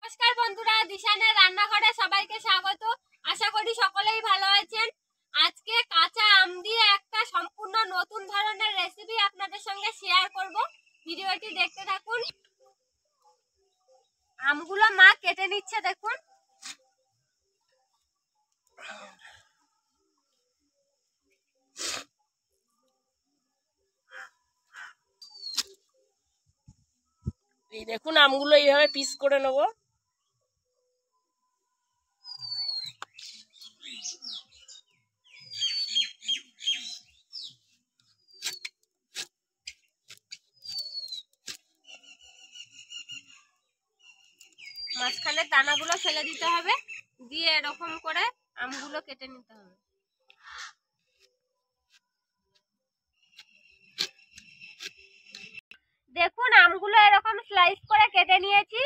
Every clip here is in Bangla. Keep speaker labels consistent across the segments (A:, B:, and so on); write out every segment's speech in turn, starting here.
A: নমস্কার বন্ধুরা, দিশানের রান্নাঘরে সবাইকে স্বাগত। আশা করি সকলেই ভালো আছেন। আজকে কাঁচা আম দিয়ে একটা সম্পূর্ণ নতুন ধরনের রেসিপি আপনাদের সঙ্গে শেয়ার করব। ভিডিওটি দেখতে থাকুন। আমগুলো মা কেটে নিচ্ছে, দেখুন।
B: এই দেখুন, আমগুলো এইভাবে পিস করে নেব।
A: মাঝখানে দানাগুলো ফেলে দিতে হবে, দিয়ে এরকম করে আমগুলো কেটে নিতে হবে। দেখুন, আমগুলো এরকম স্লাইস করে কেটে নিয়েছি,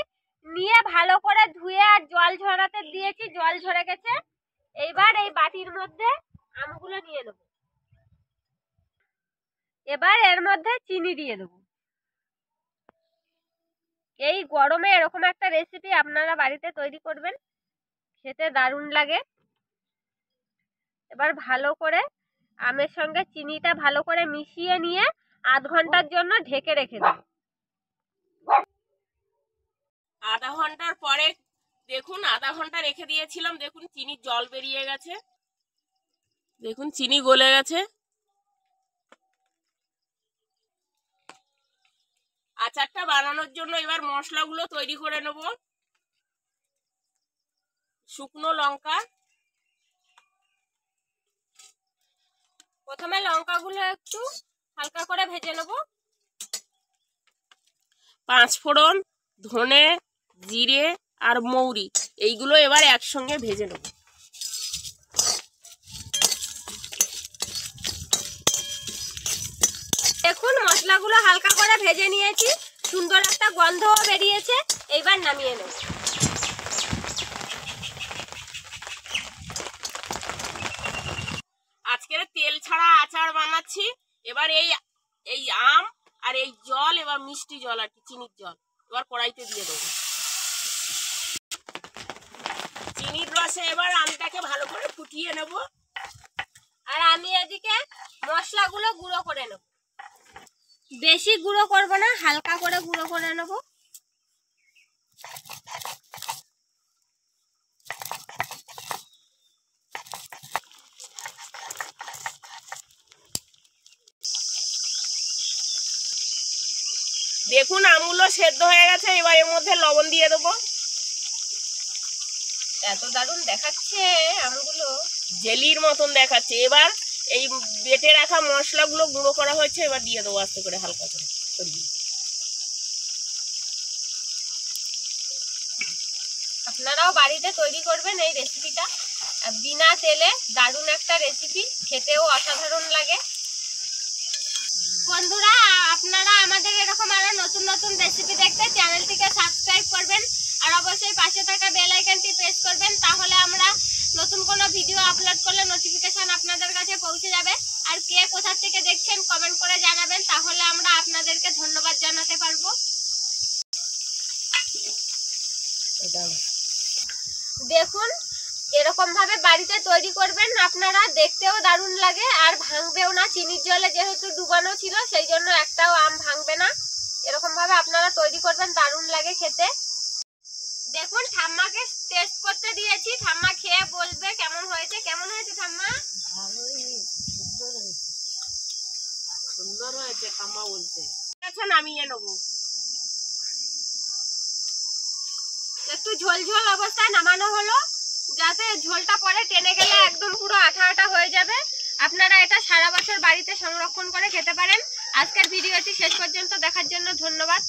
A: নিয়ে ভালো করে ধুয়ে আর জল ঝরাতে দিয়েছি, জল ঝরে গেছে। এইবার এই বাটির মধ্যে আমগুলো নিয়ে নেব। এবার এর মধ্যে চিনি দিয়ে দেব। এই গরমে এরকম একটা রেসিপি আপনারা বাড়িতে তৈরি করবেন, খেতে দারুণ লাগে। এবার ভালো করে আমের সঙ্গে চিনিটা ভালো করে মিশিয়ে নিয়ে আধ ঘন্টার জন্য ঢেকে রেখে দেব।
B: আধা ঘন্টার পরে দেখুন, আধা ঘন্টা রেখে দিয়েছিলাম। দেখুন, চিনির জল বেরিয়ে গেছে। দেখুন, চিনি গলে গেছে। আচারটা বানানোর জন্য এবার মশলাগুলো তৈরি করে নেব। শুকনো লঙ্কা,
A: প্রথমে লঙ্কাগুলো একটু হালকা করে ভেজে নেব।
B: 5 ফোড়ন, ধনে, জিরে আর মৌরি, এইগুলো এবার একসঙ্গে ভেজে নেব।
A: দেখুন, মশলাগুলো হালকা করে ভেজে নিয়েছি, সুন্দর একটা গন্ধও বেরিয়েছে। এইবার নামিয়ে নেব।
B: আজকের তেল ছাড়া আচার বানাচ্ছি। এবার এই আম আর এই জল, এবার মিষ্টি জল আর কি চিনির জল, এবার কড়াইতে দিয়ে দেবো। চিনির রসে এবার আমটাকে ভালো করে ফুটিয়ে নেব।
A: আর আমি এদিকে মশলাগুলো গুঁড়ো করে নেব। বেশি গুঁড়ো করব না, হালকা করে গুঁড়ো করে নেব।
B: দেখুন, আমগুলো সেদ্ধ হয়ে গেছে। এবার এর মধ্যে লবণ দিয়ে দেবো।
A: এত দারুণ দেখাচ্ছে আমগুলো,
B: জেলির মতন দেখাচ্ছে। এবার এই বেটে রাখা মশলাগুলো গুঁড়ো করা হয়েছে, এবার দিয়ে দেবো আস্তে করে, হালকা করে।
A: আপনারাও বাড়িতে তৈরি করবেন এই রেসিপিটা। বিনা তেলে দারুণ একটা রেসিপি, খেতেও অসাধারণ লাগে। বন্ধুরা, আপনারা আমাদের এরকম আরো নতুন নতুন রেসিপি দেখতে চ্যানেলটিকে সাবস্ক্রাইব করবেন, আর অবশ্যই পাশে থাকা বেল আইকনটি প্রেস করবেন। তাহলে আমরা নতুন কোনো ভিডিও আপলোড করলে নোটিফিকেশন আপনাদের কাছে পৌঁছে যাবে। আর কে কোথা থেকে দেখছেন কমেন্ট করে জানাবেন, তাহলে আমরা আপনাদেরকে ধন্যবাদ জানাতে পারবো। দেখুন, এরকম ভাবে বাড়িতে তৈরি করবেন আপনারা, দেখতেও দারুণ লাগে আর ভাঙবেও না। চিনির জলে যেহেতু ডুবানো ছিল, সেই জন্য একটাও আম ভাঙবে না। এরকম ভাবে আপনারা তৈরি করবেন, দারুণ লাগে খেতে। দেখুন, ঠাম্মাকে টেস্ট করতে দিয়েছি, ঠাম্মা খেয়ে বলবে কেমন হয়েছে। কেমন হয়েছে ঠাম্মা?
B: সুন্দর হয়েছে, ঠাম্মা বলছে। আচ্ছা, নামিয়ে নেবো।
A: একটু ঝোল ঝোল অবস্থায় নামানো হলো, যাতে ঝোলটা পরে টেনে গেলে একদম পুরো আঠা আঠা হয়ে যাবে। আপনারা এটা সারা বছর বাড়িতে সংরক্ষণ করে খেতে পারেন। আজকের ভিডিওটি শেষ পর্যন্ত দেখার জন্য ধন্যবাদ।